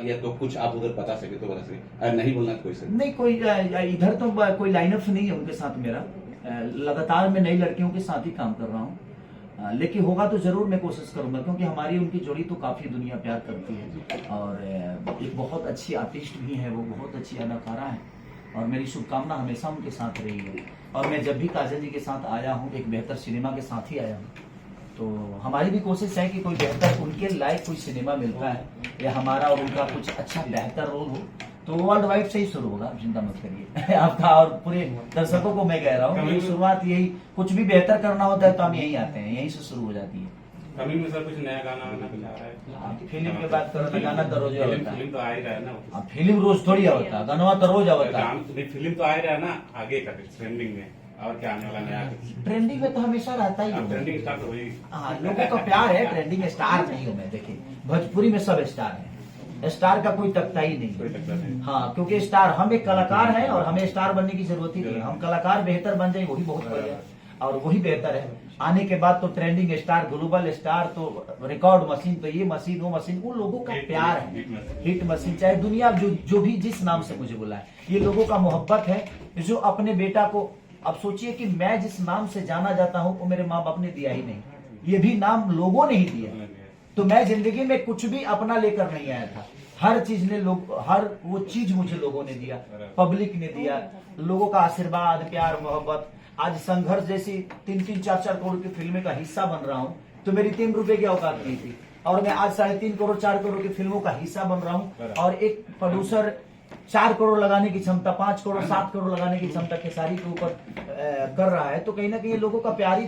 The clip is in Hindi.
या तो कुछ आप उधर बता सके तो बता सके, अगर नहीं बोलना तो कोई सर नहीं, कोई इधर तो कोई लाइनअप नहीं है उनके साथ मेरा। लगातार मैं नई लड़कियों के साथ ही काम कर रहा हूँ, लेकिन होगा तो जरूर मैं कोशिश करूंगा, क्योंकि हमारी उनकी जोड़ी तो काफी दुनिया प्यार करती है। और एक बहुत अच्छी आर्टिस्ट भी है, वो बहुत अच्छी अदाकारा है, और मेरी शुभकामना हमेशा उनके साथ रही है। और मैं जब भी काजल जी के साथ आया हूँ, एक बेहतर सिनेमा के साथ ही आया हूँ। तो हमारी भी कोशिश है कि कोई बेहतर उनके लायक कोई सिनेमा मिलता है या हमारा और उनका कुछ अच्छा बेहतर रोल हो तो वर्ल्ड वाइड से ही शुरू होगा, आप चिंता मत करिए। आपका और पूरे दर्शकों को मैं कह रहा हूँ कि शुरुआत यही, कुछ भी बेहतर करना होता है तो हम यहीं आते हैं, यहीं से शुरू हो जाती है। कमिंग में सर कुछ नया गाना वाना कुछ आ रहा है? आप फिल्म की बात करो, गाना तो रोज होता है। फिल्म तो आ ही रहा है ना। अब फिल्म रोज थोड़ी होता है, गाना तो रोज होता है। फिल्म तो आ ही रहा है ना, आगे का ट्रेंडिंग में और क्या आने वाला नया? ट्रेंडिंग में तो हमेशा रहता ही है। ट्रेंडिंग स्टार तो वही, हाँ, लोगों का प्यार है। ट्रेंडिंग स्टार नहीं हूँ मैं, देखिए भोजपुरी में सब स्टार है, स्टार का कोई तख्ता ही नहीं। कोई टक्कर नहीं। हाँ, क्योंकि स्टार हम एक कलाकार हैं और हमें स्टार बनने की जरूरत ही नहीं है। हम कलाकार बेहतर बन जाए वही बहुत बढ़िया और वही बेहतर है। आने के बाद तो ट्रेंडिंग स्टार, ग्लोबल स्टार, तो रिकॉर्ड मशीन, तो ये मशीन वो मशीन, वो लोगों का प्यार है। हिट मशीन चाहे दुनिया जो भी जिस नाम से मुझे बुलाए, ये लोगों का मोहब्बत है जो अपने बेटा को, अब सोचिए कि मैं जिस नाम से जाना जाता हूँ वो मेरे माँ बाप ने दिया ही नहीं, ये भी नाम लोगों ने ही दिया। तो मैं जिंदगी में कुछ भी अपना लेकर नहीं आया था, हर चीज ने लोग, हर वो चीज मुझे लोगों ने दिया, पब्लिक ने दिया, लोगों का आशीर्वाद, प्यार, मोहब्बत। आज संघर्ष जैसी 3-3, 4-4 करोड़ की फिल्में का हिस्सा बन रहा हूँ, तो मेरी 3 रुपए की औकात नहीं थी, और मैं आज 3.5 करोड़ 4 करोड़ की फिल्मों का हिस्सा बन रहा हूँ। और एक प्रोड्यूसर 4 करोड़ लगाने की क्षमता, 5 करोड़ 7 करोड़ लगाने की क्षमता खेसारी के ऊपर कर रहा है, तो कहीं ना कहीं लोगों का प्यार ही